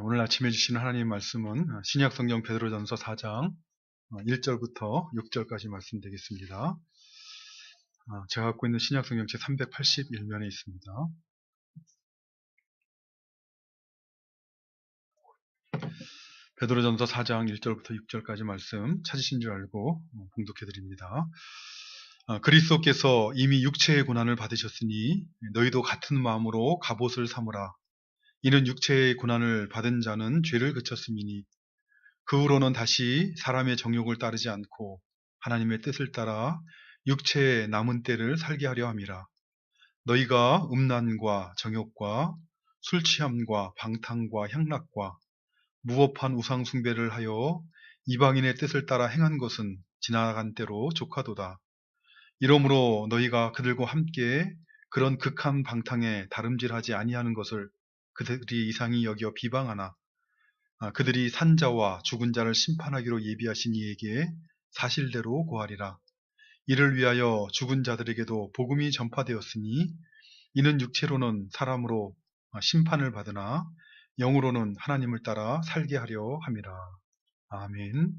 오늘 아침에 주신 하나님의 말씀은 신약성경 베드로전서 4장 1절부터 6절까지 말씀 되겠습니다. 제가 갖고 있는 신약성경 제 381면에 있습니다. 베드로전서 4장 1절부터 6절까지 말씀 찾으신 줄 알고 봉독해 드립니다. 그리스도께서 이미 육체의 고난을 받으셨으니 너희도 같은 마음으로 갑옷을 삼으라. 이는 육체의 고난을 받은 자는 죄를 그쳤음이니 그 후로는 다시 사람의 정욕을 따르지 않고 하나님의 뜻을 따라 육체의 남은 때를 살게 하려 함이라. 너희가 음란과 정욕과 술취함과 방탕과 향락과 무법한 우상 숭배를 하여 이방인의 뜻을 따라 행한 것은 지나간 때로 조카도다. 이러므로 너희가 그들과 함께 그런 극한 방탕에 다름질하지 아니하는 것을 그들이 이상히 여겨 비방하나 그들이 산자와 죽은 자를 심판하기로 예비하신 이에게 사실대로 고하리라. 이를 위하여 죽은 자들에게도 복음이 전파되었으니 이는 육체로는 사람으로 심판을 받으나 영으로는 하나님을 따라 살게 하려 함이라. 아멘.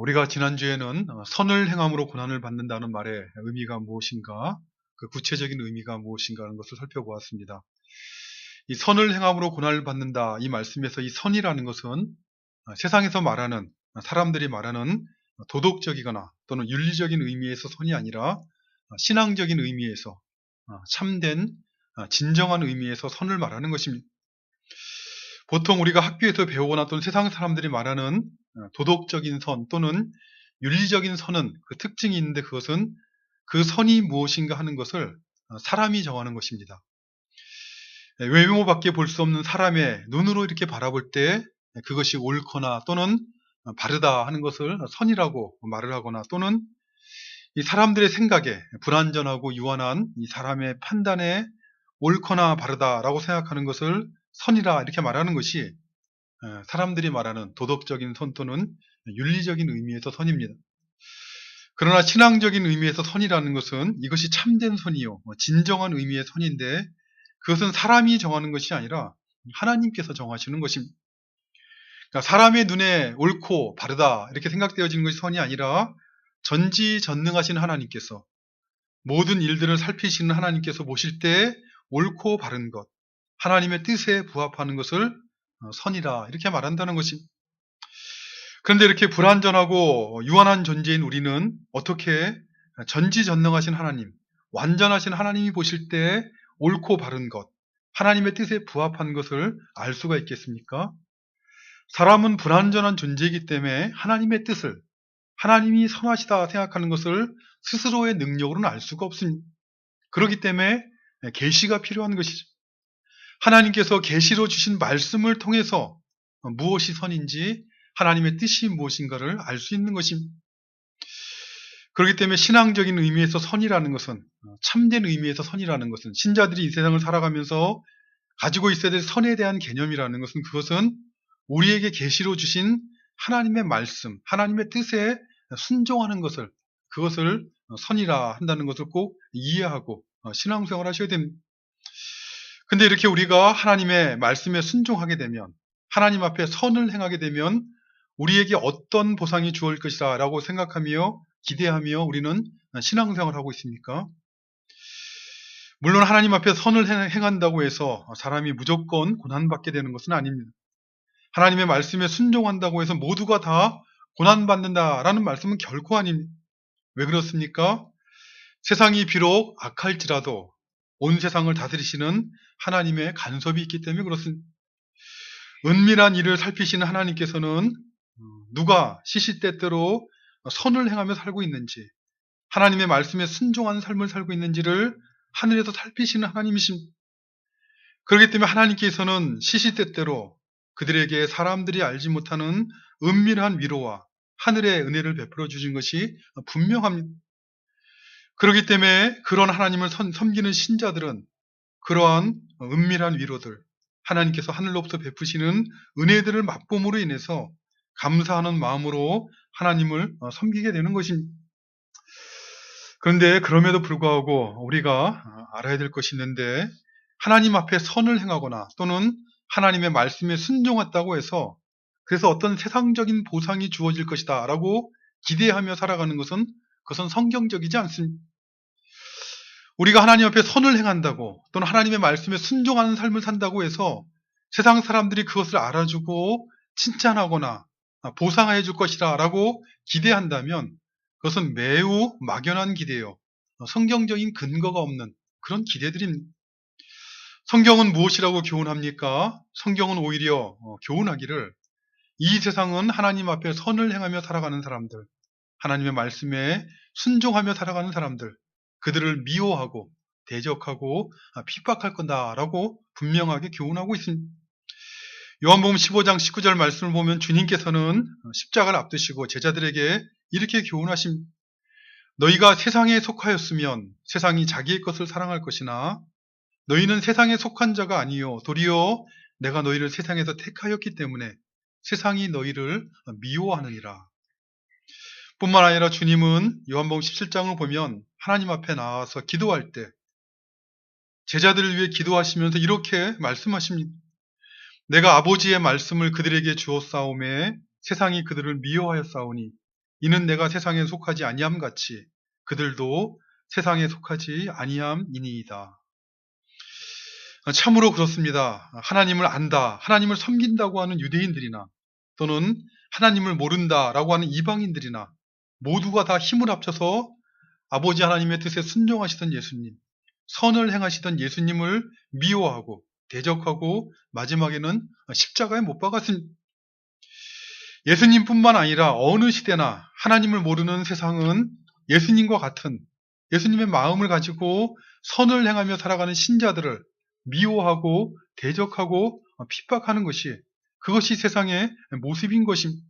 우리가 지난주에는 선을 행함으로 고난을 받는다는 말의 의미가 무엇인가, 그 구체적인 의미가 무엇인가 하는 것을 살펴보았습니다. 이 선을 행함으로 고난을 받는다, 이 말씀에서 이 선이라는 것은 세상에서 말하는, 사람들이 말하는 도덕적이거나 또는 윤리적인 의미에서 선이 아니라 신앙적인 의미에서 참된 진정한 의미에서 선을 말하는 것입니다. 보통 우리가 학교에서 배우거나 또는 세상 사람들이 말하는 도덕적인 선 또는 윤리적인 선은 그 특징이 있는데, 그것은 그 선이 무엇인가 하는 것을 사람이 정하는 것입니다. 외모밖에 볼 수 없는 사람의 눈으로 이렇게 바라볼 때 그것이 옳거나 또는 바르다 하는 것을 선이라고 말을 하거나, 또는 이 사람들의 생각에 불완전하고 유한한 이 사람의 판단에 옳거나 바르다라고 생각하는 것을 선이라 이렇게 말하는 것이 사람들이 말하는 도덕적인 선 또는 윤리적인 의미에서 선입니다. 그러나 신앙적인 의미에서 선이라는 것은 이것이 참된 선이요, 진정한 의미의 선인데, 그것은 사람이 정하는 것이 아니라 하나님께서 정하시는 것입니다. 그러니까 사람의 눈에 옳고 바르다 이렇게 생각되어지는 것이 선이 아니라 전지전능하신 하나님께서, 모든 일들을 살피시는 하나님께서 보실 때 옳고 바른 것, 하나님의 뜻에 부합하는 것을 선이라 이렇게 말한다는 것입니다. 그런데 이렇게 불완전하고 유한한 존재인 우리는 어떻게 전지전능하신 하나님, 완전하신 하나님이 보실 때 옳고 바른 것, 하나님의 뜻에 부합한 것을 알 수가 있겠습니까? 사람은 불완전한 존재이기 때문에 하나님의 뜻을, 하나님이 선하시다 생각하는 것을 스스로의 능력으로는 알 수가 없습니다. 그렇기 때문에 계시가 필요한 것이죠. 하나님께서 계시로 주신 말씀을 통해서 무엇이 선인지, 하나님의 뜻이 무엇인가를 알 수 있는 것입니다. 그렇기 때문에 신앙적인 의미에서 선이라는 것은, 참된 의미에서 선이라는 것은, 신자들이 이 세상을 살아가면서 가지고 있어야 될 선에 대한 개념이라는 것은, 그것은 우리에게 계시로 주신 하나님의 말씀, 하나님의 뜻에 순종하는 것을, 그것을 선이라 한다는 것을 꼭 이해하고 신앙생활 하셔야 됩니다. 근데 이렇게 우리가 하나님의 말씀에 순종하게 되면, 하나님 앞에 선을 행하게 되면 우리에게 어떤 보상이 주어질 것이다 라고 생각하며 기대하며 우리는 신앙생활을 하고 있습니까? 물론 하나님 앞에 선을 행한다고 해서 사람이 무조건 고난받게 되는 것은 아닙니다. 하나님의 말씀에 순종한다고 해서 모두가 다 고난받는다라는 말씀은 결코 아닙니다. 왜 그렇습니까? 세상이 비록 악할지라도 온 세상을 다스리시는 하나님의 간섭이 있기 때문에 그렇습니다. 은밀한 일을 살피시는 하나님께서는 누가 시시때때로 선을 행하며 살고 있는지, 하나님의 말씀에 순종하는 삶을 살고 있는지를 하늘에서 살피시는 하나님이십니다. 그렇기 때문에 하나님께서는 시시때때로 그들에게 사람들이 알지 못하는 은밀한 위로와 하늘의 은혜를 베풀어 주신 것이 분명합니다. 그렇기 때문에 그런 하나님을 섬기는 신자들은 그러한 은밀한 위로들, 하나님께서 하늘로부터 베푸시는 은혜들을 맛봄으로 인해서 감사하는 마음으로 하나님을 섬기게 되는 것입니다. 그런데 그럼에도 불구하고 우리가 알아야 될 것이 있는데, 하나님 앞에 선을 행하거나 또는 하나님의 말씀에 순종했다고 해서 그래서 어떤 세상적인 보상이 주어질 것이다 라고 기대하며 살아가는 것은 그것은 성경적이지 않습니다. 우리가 하나님 앞에 선을 행한다고 또는 하나님의 말씀에 순종하는 삶을 산다고 해서 세상 사람들이 그것을 알아주고 칭찬하거나 보상해 줄 것이다 라고 기대한다면 그것은 매우 막연한 기대요. 성경적인 근거가 없는 그런 기대들입니다. 성경은 무엇이라고 교훈합니까? 성경은 오히려 교훈하기를 이 세상은 하나님 앞에 선을 행하며 살아가는 사람들, 하나님의 말씀에 순종하며 살아가는 사람들, 그들을 미워하고 대적하고 핍박할 거다라고 분명하게 교훈하고 있습니다. 요한복음 15장 19절 말씀을 보면 주님께서는 십자가를 앞두시고 제자들에게 이렇게 교훈하십니다. 너희가 세상에 속하였으면 세상이 자기의 것을 사랑할 것이나 너희는 세상에 속한 자가 아니요 도리어 내가 너희를 세상에서 택하였기 때문에 세상이 너희를 미워하느니라. 뿐만 아니라 주님은 요한복음 17장을 보면 하나님 앞에 나와서 기도할 때 제자들을 위해 기도하시면서 이렇게 말씀하십니다. 내가 아버지의 말씀을 그들에게 주었사오매 세상이 그들을 미워하였사오니 이는 내가 세상에 속하지 아니함 같이 그들도 세상에 속하지 아니함이니이다. 참으로 그렇습니다. 하나님을 안다, 하나님을 섬긴다고 하는 유대인들이나 또는 하나님을 모른다라고 하는 이방인들이나 모두가 다 힘을 합쳐서 아버지 하나님의 뜻에 순종하시던 예수님, 선을 행하시던 예수님을 미워하고 대적하고 마지막에는 십자가에 못 박았습니다. 예수님뿐만 아니라 어느 시대나 하나님을 모르는 세상은 예수님과 같은 예수님의 마음을 가지고 선을 행하며 살아가는 신자들을 미워하고 대적하고 핍박하는 그것이 세상의 모습인 것입니다.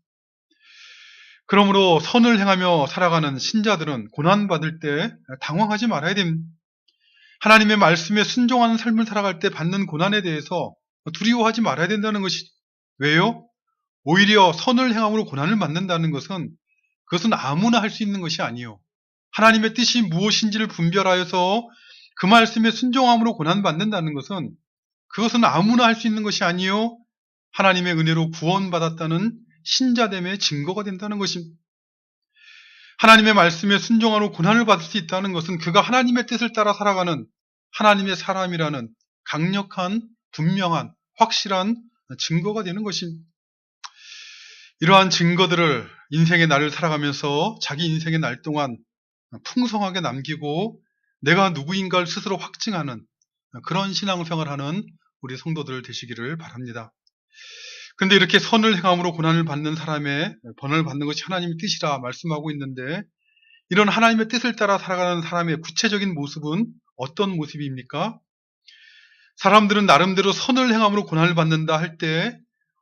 그러므로 선을 행하며 살아가는 신자들은 고난받을 때 당황하지 말아야 됩니다. 하나님의 말씀에 순종하는 삶을 살아갈 때 받는 고난에 대해서 두려워하지 말아야 된다는 것이 왜요? 오히려 선을 행함으로 고난을 받는다는 것은 그것은 아무나 할 수 있는 것이 아니요. 하나님의 뜻이 무엇인지를 분별하여서 그 말씀에 순종함으로 고난받는다는 것은 그것은 아무나 할 수 있는 것이 아니요. 하나님의 은혜로 구원받았다는 신자됨의 증거가 된다는 것입니다. 하나님의 말씀에 순종하로 고난을 받을 수 있다는 것은 그가 하나님의 뜻을 따라 살아가는 하나님의 사람이라는 강력한, 분명한, 확실한 증거가 되는 것입니다. 이러한 증거들을 인생의 날을 살아가면서 자기 인생의 날 동안 풍성하게 남기고 내가 누구인가를 스스로 확증하는 그런 신앙생활을 하는 우리 성도들 되시기를 바랍니다. 근데 이렇게 선을 행함으로 고난을 받는 사람의 번을 받는 것이 하나님의 뜻이라 말씀하고 있는데 이런 하나님의 뜻을 따라 살아가는 사람의 구체적인 모습은 어떤 모습입니까? 사람들은 나름대로 선을 행함으로 고난을 받는다 할 때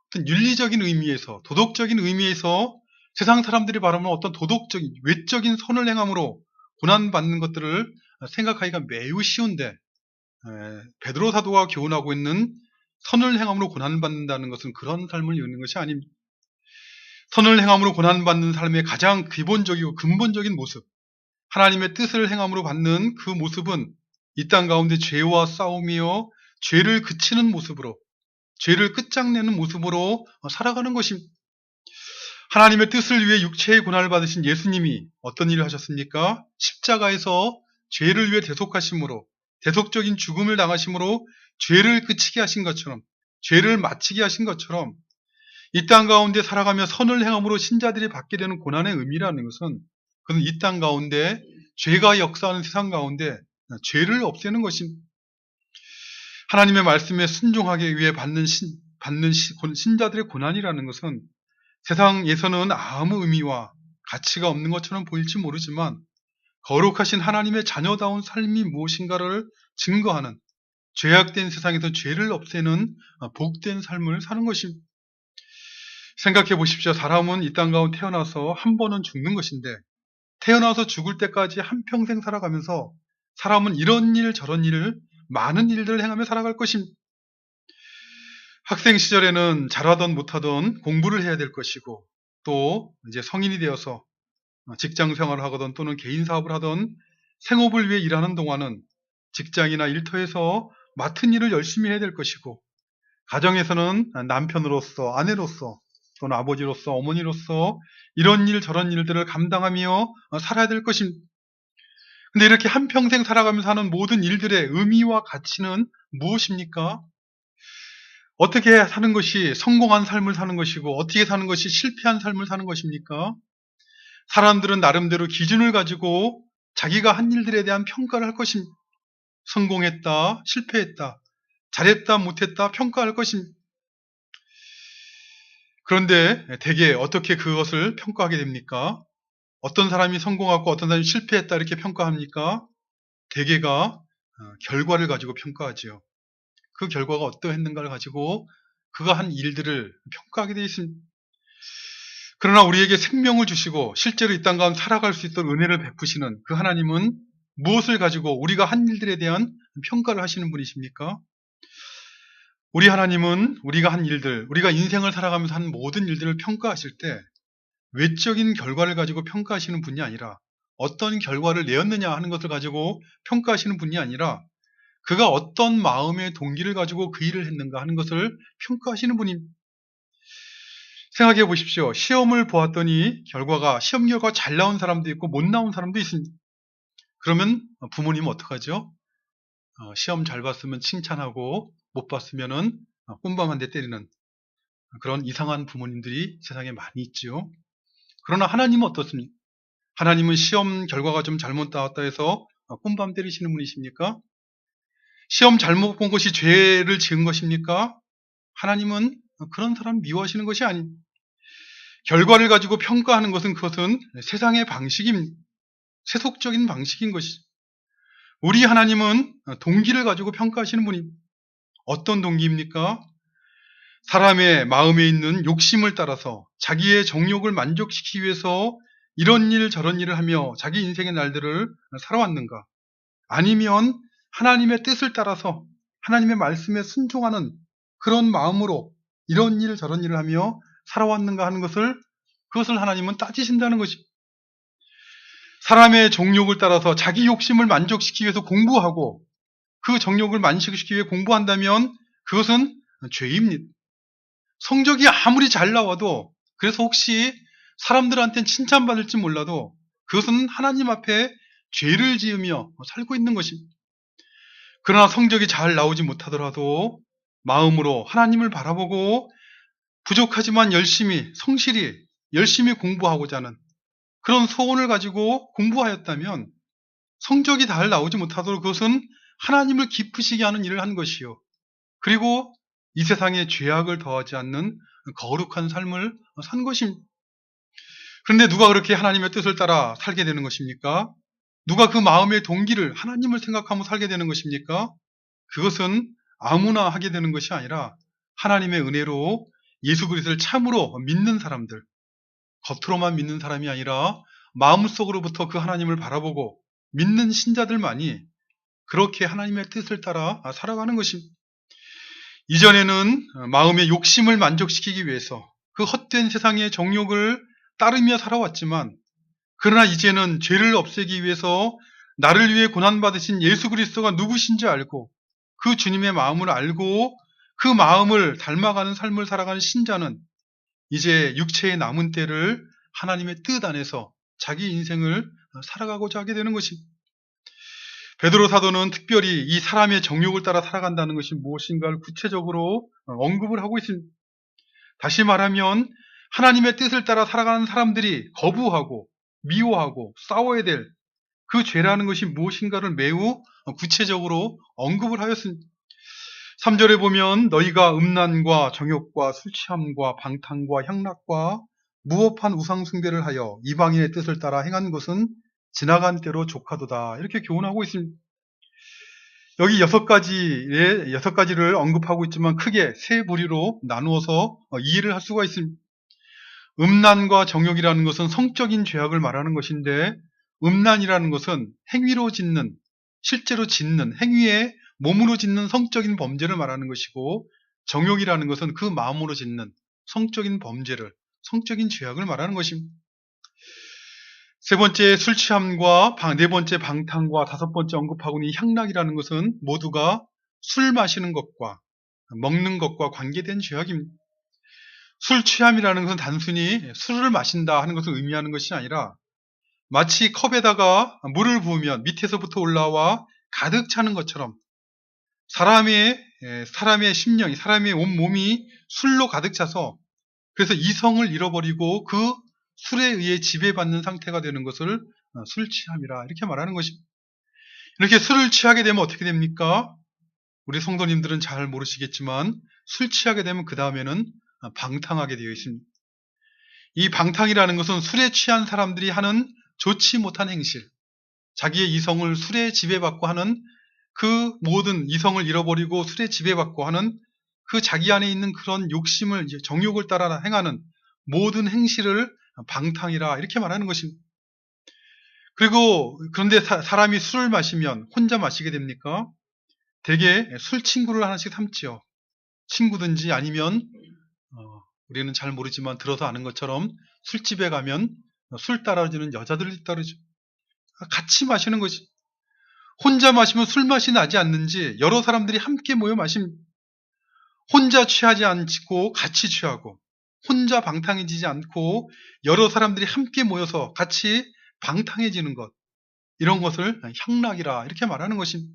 어떤 윤리적인 의미에서 도덕적인 의미에서 세상 사람들이 바라보는 어떤 도덕적인 외적인 선을 행함으로 고난받는 것들을 생각하기가 매우 쉬운데 베드로 사도가 교훈하고 있는 선을 행함으로 고난받는다는 것은 그런 삶을 이루는 것이 아닙니다. 선을 행함으로 고난받는 삶의 가장 기본적이고 근본적인 모습, 하나님의 뜻을 행함으로 받는 그 모습은 이 땅 가운데 죄와 싸움이요 죄를 그치는 모습으로 죄를 끝장내는 모습으로 살아가는 것입니다. 하나님의 뜻을 위해 육체의 고난을 받으신 예수님이 어떤 일을 하셨습니까? 십자가에서 죄를 위해 대속하심으로 대속적인 죽음을 당하심으로 죄를 그치게 하신 것처럼 죄를 마치게 하신 것처럼 이 땅 가운데 살아가며 선을 행함으로 신자들이 받게 되는 고난의 의미라는 것은 그는 이 땅 가운데 죄가 역사하는 세상 가운데 죄를 없애는 것입니다. 하나님의 말씀에 순종하기 위해 받는 신자들의 고난이라는 것은 세상에서는 아무 의미와 가치가 없는 것처럼 보일지 모르지만 거룩하신 하나님의 자녀다운 삶이 무엇인가를 증거하는 죄악된 세상에서 죄를 없애는 복된 삶을 사는 것입니다. 생각해 보십시오. 사람은 이 땅 가운데 태어나서 한 번은 죽는 것인데 태어나서 죽을 때까지 한평생 살아가면서 사람은 이런 일 저런 일을 많은 일들을 행하며 살아갈 것입니다. 학생 시절에는 잘하던 못하던 공부를 해야 될 것이고 또 이제 성인이 되어서 직장 생활을 하거든 또는 개인 사업을 하던 생업을 위해 일하는 동안은 직장이나 일터에서 맡은 일을 열심히 해야 될 것이고 가정에서는 남편으로서, 아내로서, 또는 아버지로서, 어머니로서 이런 일 저런 일들을 감당하며 살아야 될 것입니다. 근데 이렇게 한평생 살아가면서 하는 모든 일들의 의미와 가치는 무엇입니까? 어떻게 사는 것이 성공한 삶을 사는 것이고 어떻게 사는 것이 실패한 삶을 사는 것입니까? 사람들은 나름대로 기준을 가지고 자기가 한 일들에 대한 평가를 할 것입니다. 성공했다, 실패했다, 잘했다, 못했다 평가할 것입니다. 그런데 대개 어떻게 그것을 평가하게 됩니까? 어떤 사람이 성공하고 어떤 사람이 실패했다 이렇게 평가합니까? 대개가 결과를 가지고 평가하지요. 그 결과가 어떠했는가를 가지고 그가 한 일들을 평가하게 되어 있습니다. 그러나 우리에게 생명을 주시고 실제로 이 땅 가운데 살아갈 수 있도록 은혜를 베푸시는 그 하나님은 무엇을 가지고 우리가 한 일들에 대한 평가를 하시는 분이십니까? 우리 하나님은 우리가 한 일들, 우리가 인생을 살아가면서 한 모든 일들을 평가하실 때 외적인 결과를 가지고 평가하시는 분이 아니라 어떤 결과를 내었느냐 하는 것을 가지고 평가하시는 분이 아니라 그가 어떤 마음의 동기를 가지고 그 일을 했는가 하는 것을 평가하시는 분입니다. 생각해 보십시오. 시험을 보았더니 시험 결과가 잘 나온 사람도 있고 못 나온 사람도 있습니다. 그러면 부모님은 어떡하죠? 시험 잘 봤으면 칭찬하고 못 봤으면은 꼼밤 한 대 때리는 그런 이상한 부모님들이 세상에 많이 있죠. 그러나 하나님은 어떻습니까? 하나님은 시험 결과가 좀 잘못 나왔다 해서 꼼밤 때리시는 분이십니까? 시험 잘못 본 것이 죄를 지은 것입니까? 하나님은 그런 사람 미워하시는 것이 아닙니다. 결과를 가지고 평가하는 것은 그것은 세상의 방식입니다. 세속적인 방식인 것이죠. 우리 하나님은 동기를 가지고 평가하시는 분입니다. 어떤 동기입니까? 사람의 마음에 있는 욕심을 따라서 자기의 정욕을 만족시키기 위해서 이런 일 저런 일을 하며 자기 인생의 날들을 살아왔는가? 아니면 하나님의 뜻을 따라서 하나님의 말씀에 순종하는 그런 마음으로 이런 일 저런 일을 하며 살아왔는가 하는 그것을 하나님은 따지신다는 것입니다. 사람의 정욕을 따라서 자기 욕심을 만족시키기 위해서 공부하고 그 정욕을 만족시키기 위해 공부한다면 그것은 죄입니다. 성적이 아무리 잘 나와도 그래서 혹시 사람들한테는 칭찬받을지 몰라도 그것은 하나님 앞에 죄를 지으며 살고 있는 것입니다. 그러나 성적이 잘 나오지 못하더라도 마음으로 하나님을 바라보고 부족하지만 성실히 열심히 공부하고자 하는 그런 소원을 가지고 공부하였다면 성적이 잘 나오지 못하도록 그것은 하나님을 기쁘시게 하는 일을 한 것이요. 그리고 이 세상에 죄악을 더하지 않는 거룩한 삶을 산 것입니다. 그런데 누가 그렇게 하나님의 뜻을 따라 살게 되는 것입니까? 누가 그 마음의 동기를 하나님을 생각하며 살게 되는 것입니까? 그것은 아무나 하게 되는 것이 아니라 하나님의 은혜로 예수 그리스도를 참으로 믿는 사람들, 겉으로만 믿는 사람이 아니라 마음속으로부터 그 하나님을 바라보고 믿는 신자들만이 그렇게 하나님의 뜻을 따라 살아가는 것입니다. 이전에는 마음의 욕심을 만족시키기 위해서 그 헛된 세상의 정욕을 따르며 살아왔지만 그러나 이제는 죄를 없애기 위해서 나를 위해 고난받으신 예수 그리스도가 누구신지 알고 그 주님의 마음을 알고 그 마음을 닮아가는 삶을 살아가는 신자는 이제 육체의 남은 때를 하나님의 뜻 안에서 자기 인생을 살아가고자 하게 되는 것입니다. 베드로 사도는 특별히 이 사람의 정욕을 따라 살아간다는 것이 무엇인가를 구체적으로 언급을 하고 있습니다. 다시 말하면 하나님의 뜻을 따라 살아가는 사람들이 거부하고 미워하고 싸워야 될 그 죄라는 것이 무엇인가를 매우 구체적으로 언급을 하였습니다. 3절에 보면 너희가 음란과 정욕과 술 취함과 방탕과 향락과 무법한 우상 숭배를 하여 이방인의 뜻을 따라 행한 것은 지나간 때로 족하도다. 이렇게 교훈하고 있습니다. 여기 6가지를 언급하고 있지만 크게 세 부류로 나누어서 이해를 할 수가 있습니다. 음란과 정욕이라는 것은 성적인 죄악을 말하는 것인데 음란이라는 것은 행위로 짓는, 실제로 짓는, 행위에 몸으로 짓는 성적인 범죄를 말하는 것이고 정욕이라는 것은 그 마음으로 짓는 성적인 범죄를, 성적인 죄악을 말하는 것입니다. 세 번째 술 취함과 네 번째 방탕과 다섯 번째 언급하고 있는 향락이라는 것은 모두가 술 마시는 것과 먹는 것과 관계된 죄악입니다. 술 취함이라는 것은 단순히 술을 마신다 하는 것을 의미하는 것이 아니라 마치 컵에다가 물을 부으면 밑에서부터 올라와 가득 차는 것처럼 사람의 심령이, 사람의 온몸이 술로 가득 차서 그래서 이성을 잃어버리고 그 술에 의해 지배받는 상태가 되는 것을 술 취함이라 이렇게 말하는 것입니다. 이렇게 술을 취하게 되면 어떻게 됩니까? 우리 성도님들은 잘 모르시겠지만 술 취하게 되면 그 다음에는 방탕하게 되어 있습니다. 이 방탕이라는 것은 술에 취한 사람들이 하는 좋지 못한 행실, 자기의 이성을 술에 지배받고 하는 그 모든 이성을 잃어버리고 술에 지배받고 하는 그 자기 안에 있는 그런 욕심을, 정욕을 따라 행하는 모든 행실을 방탕이라 이렇게 말하는 것입니다. 그리고 그런데 사람이 술을 마시면 혼자 마시게 됩니까? 대개 술 친구를 하나씩 삼지요. 친구든지 아니면 우리는 잘 모르지만 들어서 아는 것처럼 술집에 가면 술 따라주는 여자들이 따르죠. 같이 마시는 거지. 혼자 마시면 술 맛이 나지 않는지 여러 사람들이 함께 모여 마시면 혼자 취하지 않고 같이 취하고 혼자 방탕해지지 않고 여러 사람들이 함께 모여서 같이 방탕해지는 것, 이런 것을 향락이라 이렇게 말하는 것입니다.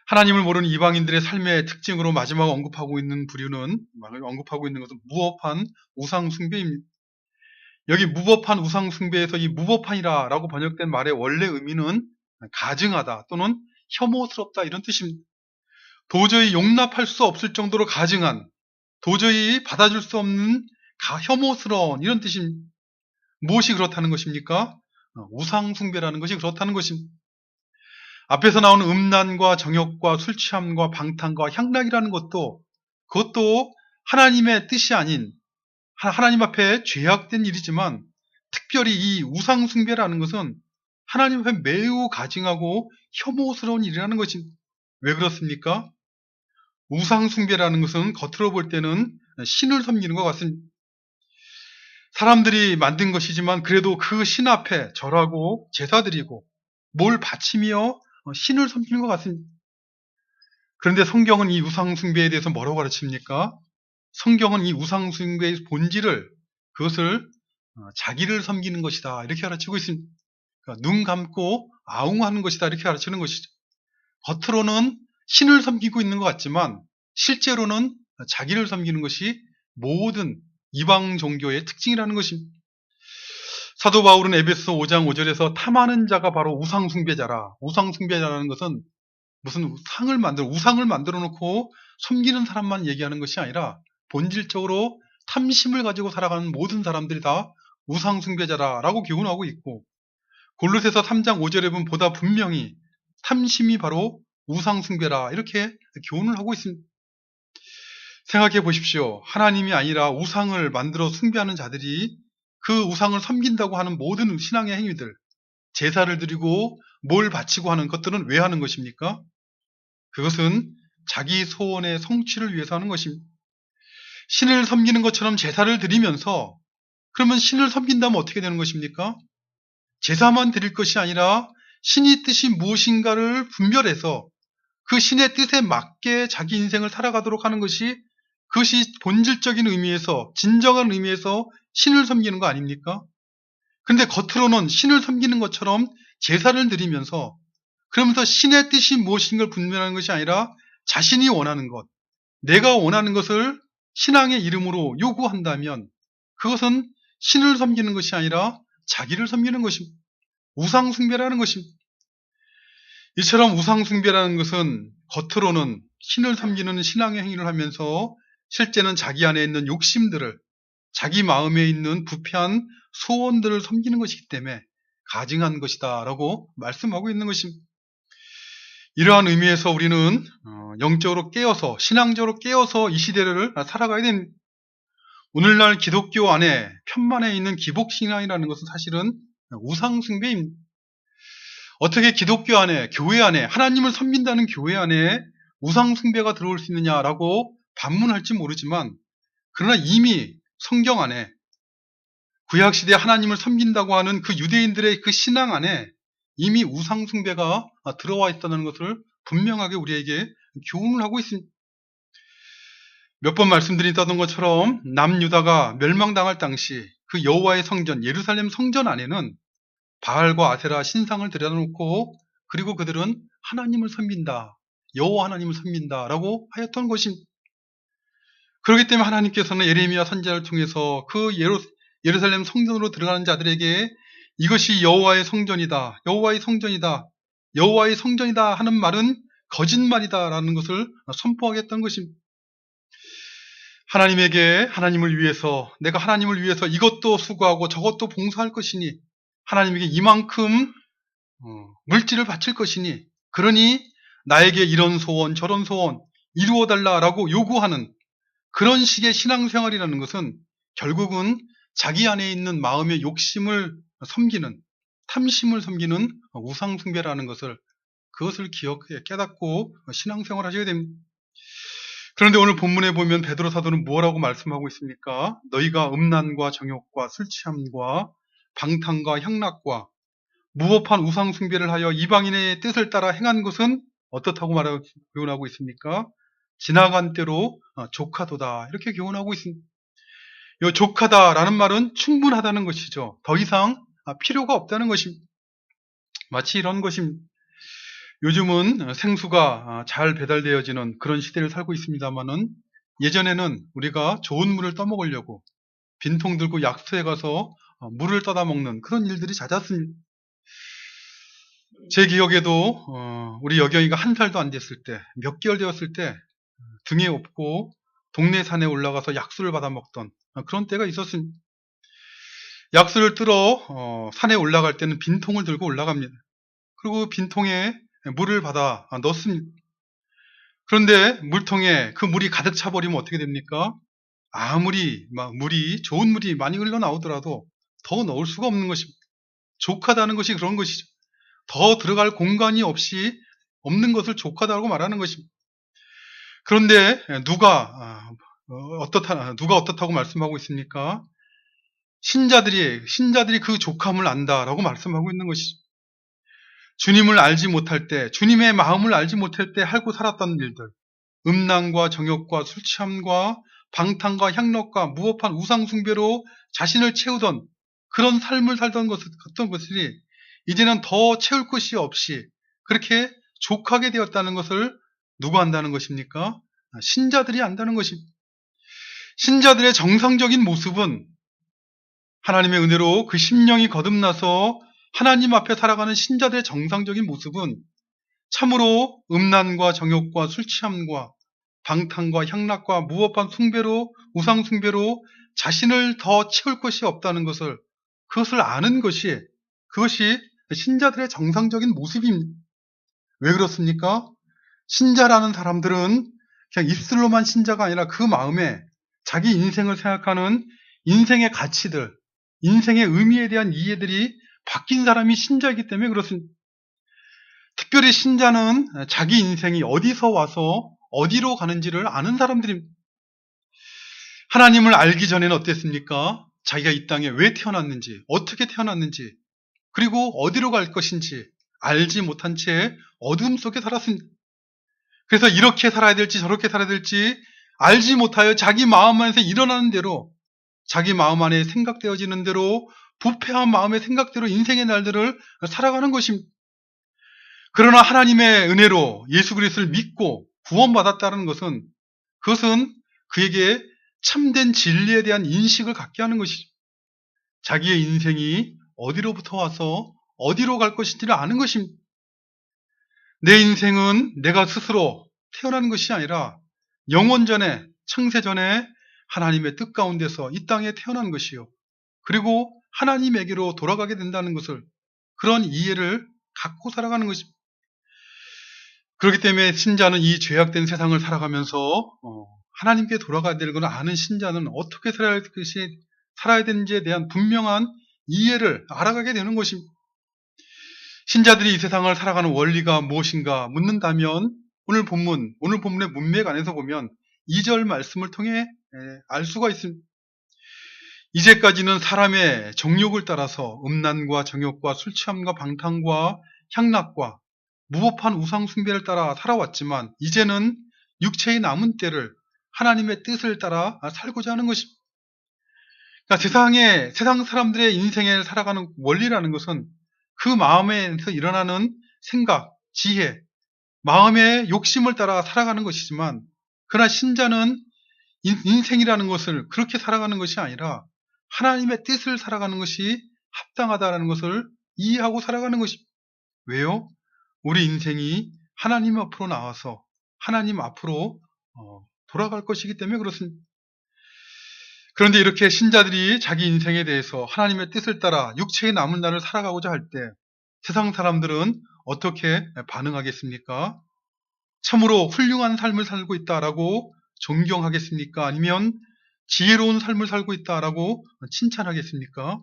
하나님을 모르는 이방인들의 삶의 특징으로 마지막 언급하고 있는 것은 무법한 우상 숭배입니다. 여기 무법한 우상 숭배에서 이 무법한이라고 번역된 말의 원래 의미는 가증하다 또는 혐오스럽다 이런 뜻입니다. 도저히 용납할 수 없을 정도로 가증한, 도저히 받아줄 수 없는 혐오스러운 이런 뜻입니다. 무엇이 그렇다는 것입니까? 우상 숭배라는 것이 그렇다는 것입니다. 앞에서 나오는 음란과 정욕과 술 취함과 방탕과 향락이라는 그것도 하나님의 뜻이 아닌, 하나님 앞에 죄악된 일이지만 특별히 이 우상 숭배라는 것은 하나님 앞에 매우 가증하고 혐오스러운 일이라는 것입니다. 왜 그렇습니까? 우상 숭배라는 것은 겉으로 볼 때는 신을 섬기는 것 같습니다. 사람들이 만든 것이지만 그래도 그 신 앞에 절하고 제사드리고 뭘 바치며 신을 섬기는 것 같습니다. 그런데 성경은 이 우상 숭배에 대해서 뭐라고 가르칩니까? 성경은 이 우상 숭배의 본질을, 그것을 자기를 섬기는 것이다 이렇게 가르치고 있습니다. 그러니까 눈 감고 아웅하는 것이다 이렇게 가르치는 것이죠. 겉으로는 신을 섬기고 있는 것 같지만 실제로는 자기를 섬기는 것이 모든 이방 종교의 특징이라는 것입니다. 사도 바울은 에베소 5장 5절에서 탐하는 자가 바로 우상 숭배자라. 우상 숭배자라는 것은 무슨 우상을 만들어 놓고 섬기는 사람만 얘기하는 것이 아니라 본질적으로 탐심을 가지고 살아가는 모든 사람들이 다 우상 숭배자라고 교훈하고 있고, 골로새서 3장 5절에 보면 보다 분명히 탐심이 바로 우상 숭배라 이렇게 교훈을 하고 있습니다. 생각해 보십시오. 하나님이 아니라 우상을 만들어 숭배하는 자들이 그 우상을 섬긴다고 하는 모든 신앙의 행위들, 제사를 드리고 뭘 바치고 하는 것들은 왜 하는 것입니까? 그것은 자기 소원의 성취를 위해서 하는 것입니다. 신을 섬기는 것처럼 제사를 드리면서, 그러면 신을 섬긴다면 어떻게 되는 것입니까? 제사만 드릴 것이 아니라 신의 뜻이 무엇인가를 분별해서 그 신의 뜻에 맞게 자기 인생을 살아가도록 하는 것이, 그것이 본질적인 의미에서, 진정한 의미에서 신을 섬기는 거 아닙니까? 근데 겉으로는 신을 섬기는 것처럼 제사를 드리면서, 그러면서 신의 뜻이 무엇인가를 분별하는 것이 아니라 자신이 원하는 것, 내가 원하는 것을 신앙의 이름으로 요구한다면 그것은 신을 섬기는 것이 아니라 자기를 섬기는 것입니다. 우상 숭배라는 것입니다. 이처럼 우상 숭배라는 것은 겉으로는 신을 섬기는 신앙의 행위를 하면서 실제는 자기 안에 있는 욕심들을, 자기 마음에 있는 부패한 소원들을 섬기는 것이기 때문에 가증한 것이다 라고 말씀하고 있는 것입니다. 이러한 의미에서 우리는 영적으로 깨어서, 신앙적으로 깨어서 이 시대를 살아가야 됩니다. 오늘날 기독교 안에 편만에 있는 기복신앙이라는 것은 사실은 우상숭배입니다. 어떻게 기독교 안에, 교회 안에, 하나님을 섬긴다는 교회 안에 우상숭배가 들어올 수 있느냐라고 반문할지 모르지만, 그러나 이미 성경 안에, 구약시대에 하나님을 섬긴다고 하는 그 유대인들의 그 신앙 안에 이미 우상숭배가 들어와 있다는 것을 분명하게 우리에게 교훈을 하고 있습니다. 몇 번 말씀드렸던 것처럼 남유다가 멸망당할 당시 그 여호와의 성전, 예루살렘 성전 안에는 바알과 아세라 신상을 들여놓고 그리고 그들은 하나님을 섬긴다. 여호와 하나님을 섬긴다라고 하였던 것입니다. 그렇기 때문에 하나님께서는 예레미야 선지자를 통해서 그 예루살렘 성전으로 들어가는 자들에게 이것이 여호와의 성전이다. 여호와의 성전이다. 여호와의 성전이다 하는 말은 거짓말이다라는 것을 선포하겠다는 것입니다. 하나님을 위해서 내가 하나님을 위해서 이것도 수고하고 저것도 봉사할 것이니 하나님에게 이만큼 물질을 바칠 것이니 그러니 나에게 이런 소원 저런 소원 이루어달라라고 요구하는 그런 식의 신앙생활이라는 것은 결국은 자기 안에 있는 마음의 욕심을 섬기는 탐심을 섬기는 우상숭배라는 그것을 기억해 깨닫고 신앙생활 하셔야 됩니다. 그런데 오늘 본문에 보면 베드로 사도는 뭐라고 말씀하고 있습니까? 너희가 음란과 정욕과 술 취함과 방탕과 향락과 무법한 우상 숭배를 하여 이방인의 뜻을 따라 행한 것은 어떻다고 교훈하고 있습니까? 지나간 때로 족하도다 이렇게 교훈하고 있습니다. 이 족하다라는 말은 충분하다는 것이죠. 더 이상 필요가 없다는 것입니다. 마치 이런 것입니다. 요즘은 생수가 잘 배달되어지는 그런 시대를 살고 있습니다만은 예전에는 우리가 좋은 물을 떠먹으려고 빈통 들고 약수에 가서 물을 떠다 먹는 그런 일들이 잦았습니다. 제 기억에도 우리 여경이가 1살도 안 됐을 때, 몇 개월 되었을 때 등에 업고 동네 산에 올라가서 약수를 받아 먹던 그런 때가 있었습니다. 약수를 뜨러 산에 올라갈 때는 빈통을 들고 올라갑니다. 그리고 빈통에 물을 받아 넣습니다. 그런데 물통에 그 물이 가득 차버리면 어떻게 됩니까? 아무리 좋은 물이 많이 흘러나오더라도 더 넣을 수가 없는 것입니다. 족하다는 것이 그런 것이죠. 더 들어갈 공간이 없는 것을 족하다고 말하는 것입니다. 그런데 누가 어떻다고 말씀하고 있습니까? 신자들이 그 족함을 안다라고 말씀하고 있는 것이죠. 주님을 알지 못할 때, 주님의 마음을 알지 못할 때 하고 살았던 일들, 음란과 정욕과 술 취함과 방탕과 향락과 무법한 우상 숭배로 자신을 채우던 그런 삶을 살던 것들이 이제는 더 채울 것이 없이 그렇게 족하게 되었다는 것을 누가 안다는 것입니까? 신자들이 안다는 것입니다. 신자들의 정상적인 모습은 하나님의 은혜로 그 심령이 거듭나서 하나님 앞에 살아가는 신자들의 정상적인 모습은 참으로 음란과 정욕과 술 취함과 방탕과 향락과 무법한 우상 숭배로 자신을 더 채울 것이 없다는 그것을 아는 그것이 신자들의 정상적인 모습입니다. 왜 그렇습니까? 신자라는 사람들은 그냥 입술로만 신자가 아니라 그 마음에 자기 인생을 생각하는 인생의 가치들, 인생의 의미에 대한 이해들이 바뀐 사람이 신자이기 때문에 그렇습니다. 특별히 신자는 자기 인생이 어디서 와서 어디로 가는지를 아는 사람들입니다. 하나님을 알기 전에는 어땠습니까? 자기가 이 땅에 왜 태어났는지, 어떻게 태어났는지, 그리고 어디로 갈 것인지 알지 못한 채 어둠 속에 살았습니다. 그래서 이렇게 살아야 될지 저렇게 살아야 될지 알지 못하여 자기 마음 안에서 일어나는 대로 자기 마음 안에 생각되어지는 대로 부패한 마음의 생각대로 인생의 날들을 살아가는 것입니다. 그러나 하나님의 은혜로 예수 그리스도를 믿고 구원받았다는 것은 그것은 그에게 참된 진리에 대한 인식을 갖게 하는 것이죠. 자기의 인생이 어디로부터 와서 어디로 갈 것인지를 아는 것입니다. 내 인생은 내가 스스로 태어난 것이 아니라 영원전에 창세전에 하나님의 뜻 가운데서 이 땅에 태어난 것이요. 그리고 하나님에게로 돌아가게 된다는 것을 그런 이해를 갖고 살아가는 것입니다. 그렇기 때문에 신자는 이 죄악된 세상을 살아가면서 하나님께 돌아가야 될 걸 아는 신자는 어떻게 살아야 되는지에 대한 분명한 이해를 알아가게 되는 것입니다. 신자들이 이 세상을 살아가는 원리가 무엇인가 묻는다면 오늘 본문의 문맥 안에서 보면 2절 말씀을 통해 알 수가 있습니다. 이제까지는 사람의 정욕을 따라서 음란과 정욕과 술 취함과 방탕과 향락과 무법한 우상 숭배를 따라 살아왔지만 이제는 육체의 남은 때를 하나님의 뜻을 따라 살고자 하는 것입니다. 그러니까 세상 사람들의 인생을 살아가는 원리라는 것은 그 마음에서 일어나는 생각, 지혜, 마음의 욕심을 따라 살아가는 것이지만, 그러나 신자는 인생이라는 것을 그렇게 살아가는 것이 아니라 하나님의 뜻을 살아가는 것이 합당하다는 것을 이해하고 살아가는 것입니다. 왜요? 우리 인생이 하나님 앞으로 나와서 하나님 앞으로 돌아갈 것이기 때문에 그렇습니다. 그런데 이렇게 신자들이 자기 인생에 대해서 하나님의 뜻을 따라 육체의 남은 날을 살아가고자 할 때 세상 사람들은 어떻게 반응하겠습니까? 참으로 훌륭한 삶을 살고 있다라고 존경하겠습니까? 아니면 지혜로운 삶을 살고 있다라고 칭찬하겠습니까?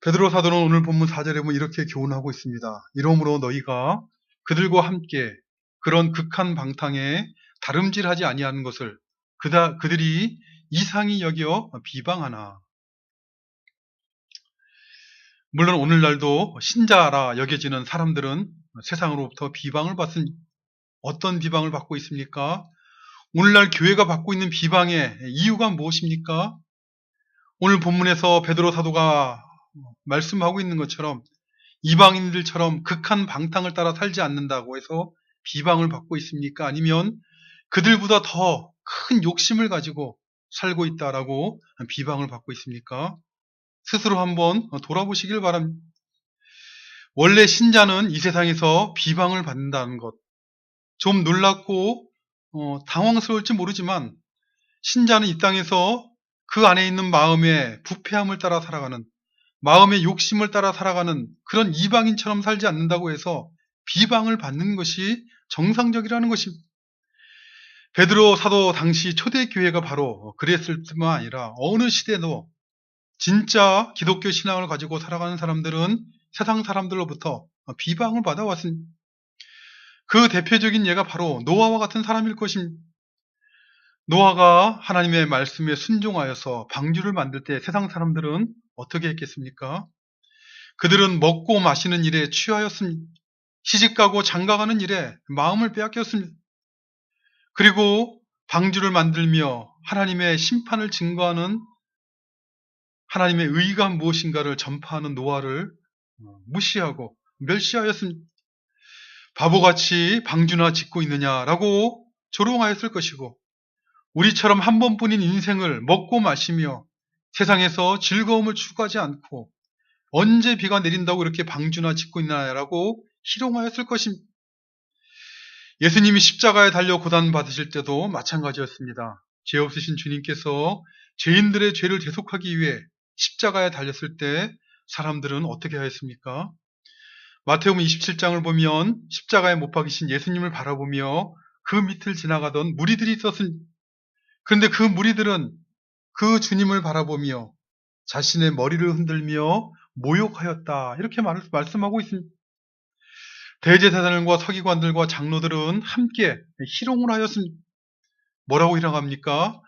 베드로 사도는 오늘 본문 4절에 보면 이렇게 교훈하고 있습니다. 이러므로 너희가 그들과 함께 그런 극한 방탕에 다름질하지 아니하는 것을 그들이 이상히 여겨 비방하나. 물론 오늘날도 신자라 여겨지는 사람들은 세상으로부터 비방을 받은, 어떤 비방을 받고 있습니까? 오늘날 교회가 받고 있는 비방의 이유가 무엇입니까? 오늘 본문에서 베드로 사도가 말씀하고 있는 것처럼 이방인들처럼 극한 방탕을 따라 살지 않는다고 해서 비방을 받고 있습니까? 아니면 그들보다 더 큰 욕심을 가지고 살고 있다라고 비방을 받고 있습니까? 스스로 한번 돌아보시길 바랍니다. 원래 신자는 이 세상에서 비방을 받는다는 것, 좀 놀랍고 당황스러울지 모르지만 신자는 이 땅에서 그 안에 있는 마음의 부패함을 따라 살아가는, 마음의 욕심을 따라 살아가는 그런 이방인처럼 살지 않는다고 해서 비방을 받는 것이 정상적이라는 것입니다. 베드로 사도 당시 초대교회가 바로 그랬을 뿐만 아니라 어느 시대도 진짜 기독교 신앙을 가지고 살아가는 사람들은 세상 사람들로부터 비방을 받아왔습니다. 그 대표적인 예가 바로 노아와 같은 사람일 것입니다. 노아가 하나님의 말씀에 순종하여서 방주를 만들 때 세상 사람들은 어떻게 했겠습니까? 그들은 먹고 마시는 일에 취하였습니다. 시집가고 장가가는 일에 마음을 빼앗겼습니다. 그리고 방주를 만들며 하나님의 심판을 증거하는, 하나님의 의가 무엇인가를 전파하는 노아를 무시하고 멸시하였습니다. 바보같이 방주나 짓고 있느냐라고 조롱하였을 것이고, 우리처럼 한 번뿐인 인생을 먹고 마시며 세상에서 즐거움을 추구하지 않고 언제 비가 내린다고 이렇게 방주나 짓고 있나라고 희롱하였을 것입니다. 예수님이 십자가에 달려 고난받으실 때도 마찬가지였습니다. 죄 없으신 주님께서 죄인들의 죄를 대속하기 위해 십자가에 달렸을 때 사람들은 어떻게 하였습니까? 마태복음 27장을 보면 십자가에 못 박이신 예수님을 바라보며 그 밑을 지나가던 무리들이 있었습니다. 그런데 그 무리들은 그 주님을 바라보며 자신의 머리를 흔들며 모욕하였다, 이렇게 말씀하고 있습니다. 대제사장과 서기관들과 장로들은 함께 희롱을 하였습니다. 뭐라고 희롱합니까?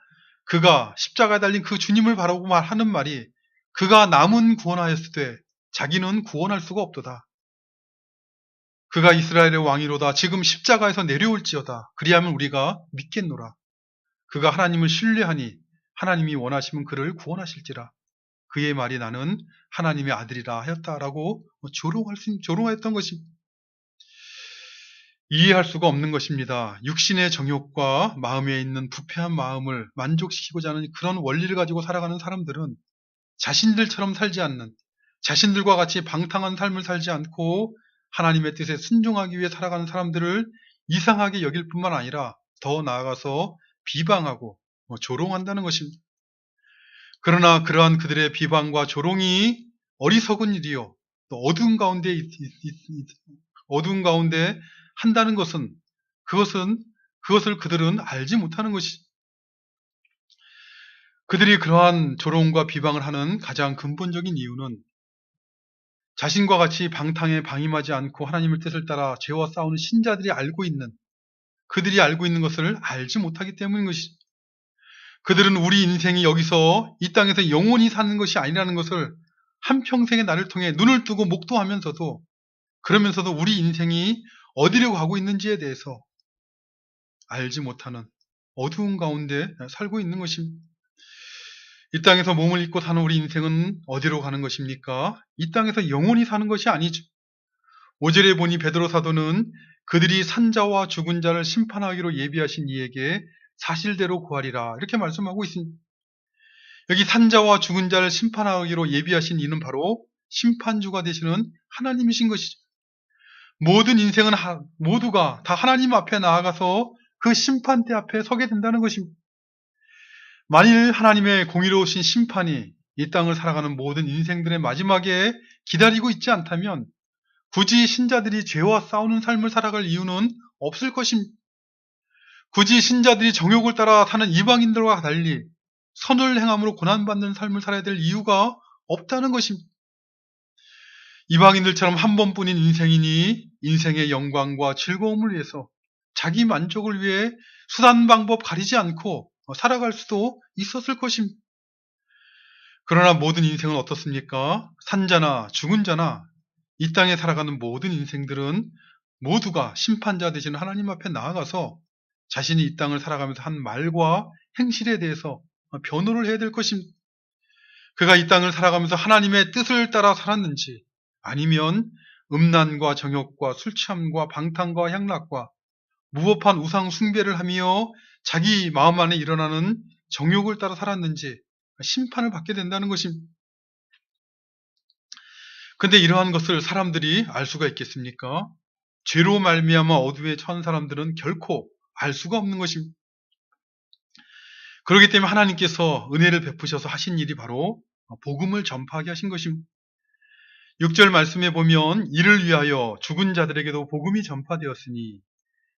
그가 십자가에 달린 그 주님을 바라보고 하는 말이, 그가 남은 구원하였을 때 자기는 구원할 수가 없도다. 그가 이스라엘의 왕이로다. 지금 십자가에서 내려올지어다. 그리하면 우리가 믿겠노라. 그가 하나님을 신뢰하니 하나님이 원하시면 그를 구원하실지라. 그의 말이 나는 하나님의 아들이라 하였다라고 조롱하였던 것입니다. 이해할 수가 없는 것입니다. 육신의 정욕과 마음에 있는 부패한 마음을 만족시키고자 하는 그런 원리를 가지고 살아가는 사람들은 자신들처럼 살지 않는, 자신들과 같이 방탕한 삶을 살지 않고 하나님의 뜻에 순종하기 위해 살아가는 사람들을 이상하게 여길 뿐만 아니라 더 나아가서 비방하고 조롱한다는 것입니다. 그러나 그러한 그들의 비방과 조롱이 어리석은 일이요, 또 어두운 가운데 한다는 것은 그것을 그들은 알지 못하는 것이, 그들이 그러한 조롱과 비방을 하는 가장 근본적인 이유는 자신과 같이 방탕에 방임하지 않고 하나님의 뜻을 따라 죄와 싸우는 신자들이 그들이 알고 있는 것을 알지 못하기 때문인 것이죠. 그들은 우리 인생이 여기서 이 땅에서 영원히 사는 것이 아니라는 것을 한평생의 나를 통해 눈을 뜨고 목도하면서도 그러면서도 우리 인생이 어디로 가고 있는지에 대해서 알지 못하는 어두운 가운데 살고 있는 것입니다. 이 땅에서 몸을 입고 사는 우리 인생은 어디로 가는 것입니까? 이 땅에서 영원히 사는 것이 아니죠. 5절에 보니 베드로 사도는 그들이 산자와 죽은 자를 심판하기로 예비하신 이에게 사실대로 구하리라 이렇게 말씀하고 있습니다. 여기 산자와 죽은 자를 심판하기로 예비하신 이는 바로 심판주가 되시는 하나님이신 것이죠. 모든 인생은 모두가 다 하나님 앞에 나아가서 그 심판대 앞에 서게 된다는 것입니다. 만일 하나님의 공의로우신 심판이 이 땅을 살아가는 모든 인생들의 마지막에 기다리고 있지 않다면 굳이 신자들이 죄와 싸우는 삶을 살아갈 이유는 없을 것입니다. 굳이 신자들이 정욕을 따라 사는 이방인들과 달리 선을 행함으로 고난받는 삶을 살아야 될 이유가 없다는 것입니다. 이방인들처럼 한 번뿐인 인생이니 인생의 영광과 즐거움을 위해서 자기 만족을 위해 수단 방법 가리지 않고 살아갈 수도 있었을 것입니다. 그러나 모든 인생은 어떻습니까? 산자나 죽은 자나 이 땅에 살아가는 모든 인생들은 모두가 심판자 되신 하나님 앞에 나아가서 자신이 이 땅을 살아가면서 한 말과 행실에 대해서 변호를 해야 될 것입니다. 그가 이 땅을 살아가면서 하나님의 뜻을 따라 살았는지 아니면 음란과 정욕과 술 취함과 방탕과 향락과 무법한 우상 숭배를 하며 자기 마음 안에 일어나는 정욕을 따라 살았는지 심판을 받게 된다는 것입니다. 근데 이러한 것을 사람들이 알 수가 있겠습니까? 죄로 말미암아 어둠에 처한 사람들은 결코 알 수가 없는 것입니다. 그렇기 때문에 하나님께서 은혜를 베푸셔서 하신 일이 바로 복음을 전파하게 하신 것입니다. 6절 말씀에 보면 이를 위하여 죽은 자들에게도 복음이 전파되었으니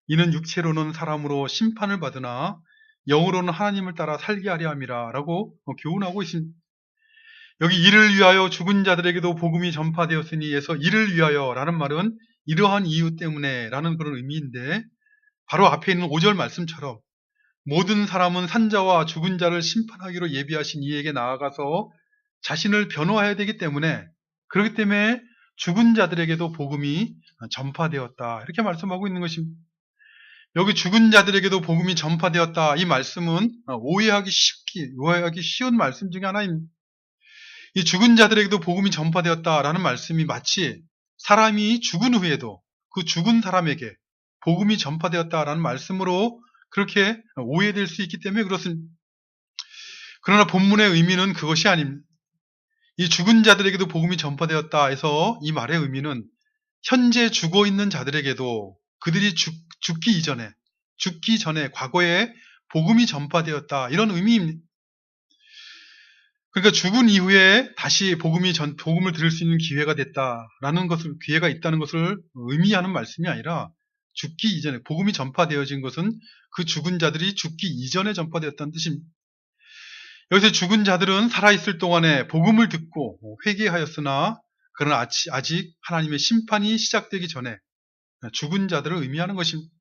이는 육체로는 사람으로 심판을 받으나 영으로는 하나님을 따라 살게 하려 함이라 라고 교훈하고 있습니다. 여기 이를 위하여 죽은 자들에게도 복음이 전파되었으니에서 이를 위하여 라는 말은 이러한 이유 때문에 라는 그런 의미인데 바로 앞에 있는 5절 말씀처럼 모든 사람은 산자와 죽은 자를 심판하기로 예비하신 이에게 나아가서 자신을 변호해야 되기 때문에 그렇기 때문에 죽은 자들에게도 복음이 전파되었다 이렇게 말씀하고 있는 것입니다. 여기 죽은 자들에게도 복음이 전파되었다 이 말씀은 오해하기 쉬운 말씀 중에 하나입니다. 이 죽은 자들에게도 복음이 전파되었다라는 말씀이 마치 사람이 죽은 후에도 그 죽은 사람에게 복음이 전파되었다라는 말씀으로 그렇게 오해될 수 있기 때문에 그렇습니다. 그러나 본문의 의미는 그것이 아닙니다. 이 죽은 자들에게도 복음이 전파되었다 해서 이 말의 의미는 현재 죽어 있는 자들에게도 그들이 죽기 전에 과거에 복음이 전파되었다 이런 의미입니다. 그러니까 죽은 이후에 다시 복음을 들을 수 있는 기회가 기회가 있다는 것을 의미하는 말씀이 아니라 죽기 이전에 복음이 전파되어진 것은 그 죽은 자들이 죽기 이전에 전파되었다는 뜻입니다. 여기서 죽은 자들은 살아있을 동안에 복음을 듣고 회개하였으나 그러나 아직 하나님의 심판이 시작되기 전에 죽은 자들을 의미하는 것입니다.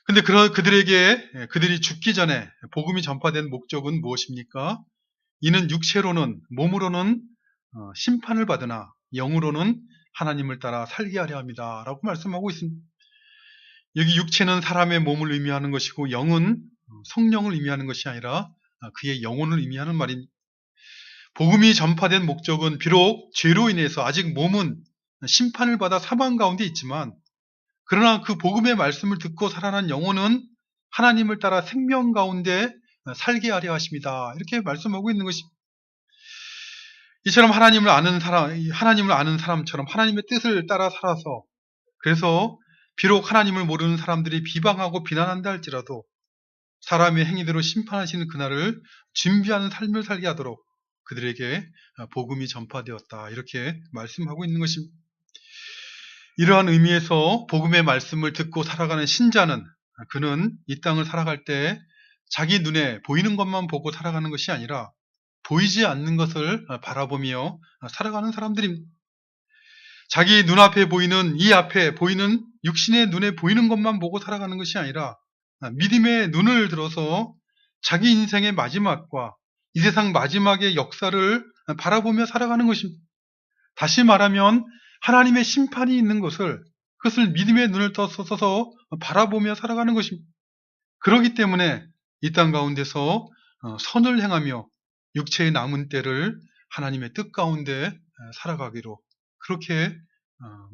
근데 그들이 죽기 전에 복음이 전파된 목적은 무엇입니까? 이는 육체로는 몸으로는 심판을 받으나 영으로는 하나님을 따라 살게 하려 합니다. 라고 말씀하고 있습니다. 여기 육체는 사람의 몸을 의미하는 것이고 영은 성령을 의미하는 것이 아니라 그의 영혼을 의미하는 말입니다. 복음이 전파된 목적은 비록 죄로 인해서 아직 몸은 심판을 받아 사망 가운데 있지만 그러나 그 복음의 말씀을 듣고 살아난 영혼은 하나님을 따라 생명 가운데 살게 하려 하십니다. 이렇게 말씀하고 있는 것입니다. 이처럼 하나님을 아는 사람처럼 하나님의 뜻을 따라 살아서 그래서 비록 하나님을 모르는 사람들이 비방하고 비난한다 할지라도 사람의 행위대로 심판하시는 그날을 준비하는 삶을 살게 하도록 그들에게 복음이 전파되었다. 이렇게 말씀하고 있는 것입니다. 이러한 의미에서 복음의 말씀을 듣고 살아가는 신자는 그는 이 땅을 살아갈 때 자기 눈에 보이는 것만 보고 살아가는 것이 아니라 보이지 않는 것을 바라보며 살아가는 사람들입니다. 자기 눈앞에 보이는 이 앞에 보이는 육신의 눈에 보이는 것만 보고 살아가는 것이 아니라 믿음의 눈을 들어서 자기 인생의 마지막과 이 세상 마지막의 역사를 바라보며 살아가는 것입니다. 다시 말하면 하나님의 심판이 있는 것을 그것을 믿음의 눈을 써서 바라보며 살아가는 것입니다. 그렇기 때문에 이 땅 가운데서 선을 행하며 육체의 남은 때를 하나님의 뜻 가운데 살아가기로 그렇게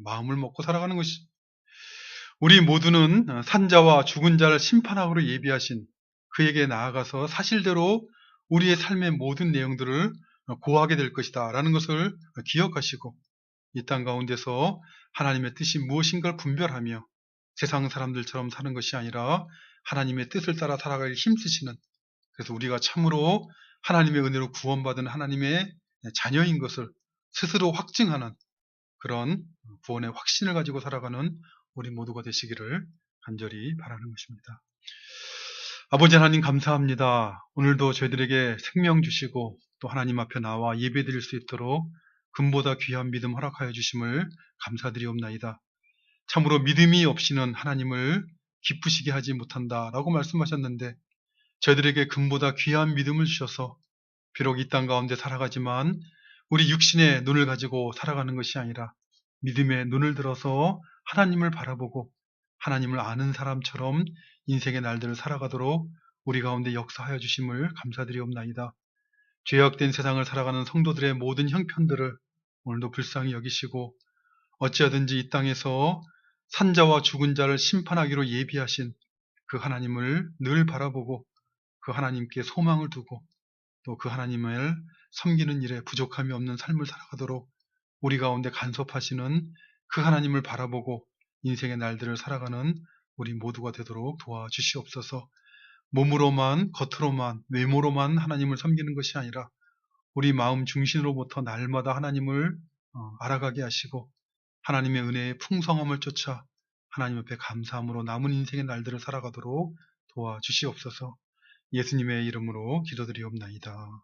마음을 먹고 살아가는 것이 우리 모두는 산자와 죽은 자를 심판하기로 예비하신 그에게 나아가서 사실대로 우리의 삶의 모든 내용들을 고하게 될 것이다 라는 것을 기억하시고 이 땅 가운데서 하나님의 뜻이 무엇인가를 분별하며 세상 사람들처럼 사는 것이 아니라 하나님의 뜻을 따라 살아가기 힘쓰시는 그래서 우리가 참으로 하나님의 은혜로 구원받은 하나님의 자녀인 것을 스스로 확증하는 그런 구원의 확신을 가지고 살아가는 우리 모두가 되시기를 간절히 바라는 것입니다. 아버지 하나님 감사합니다. 오늘도 저희들에게 생명 주시고 또 하나님 앞에 나와 예배드릴 수 있도록 금보다 귀한 믿음 허락하여 주심을 감사드리옵나이다. 참으로 믿음이 없이는 하나님을 기쁘시게 하지 못한다라고 말씀하셨는데 저희들에게 금보다 귀한 믿음을 주셔서 비록 이 땅 가운데 살아가지만 우리 육신의 눈을 가지고 살아가는 것이 아니라 믿음의 눈을 들어서 하나님을 바라보고 하나님을 아는 사람처럼 인생의 날들을 살아가도록 우리 가운데 역사하여 주심을 감사드리옵나이다. 죄악된 세상을 살아가는 성도들의 모든 형편들을 오늘도 불쌍히 여기시고 어찌하든지 이 땅에서 산자와 죽은 자를 심판하기로 예비하신 그 하나님을 늘 바라보고 그 하나님께 소망을 두고 또 그 하나님을 섬기는 일에 부족함이 없는 삶을 살아가도록 우리 가운데 간섭하시는 그 하나님을 바라보고 인생의 날들을 살아가는 우리 모두가 되도록 도와주시옵소서. 몸으로만 겉으로만 외모로만 하나님을 섬기는 것이 아니라 우리 마음 중심으로부터 날마다 하나님을 알아가게 하시고 하나님의 은혜의 풍성함을 쫓아 하나님 앞에 감사함으로 남은 인생의 날들을 살아가도록 도와주시옵소서. 예수님의 이름으로 기도드리옵나이다.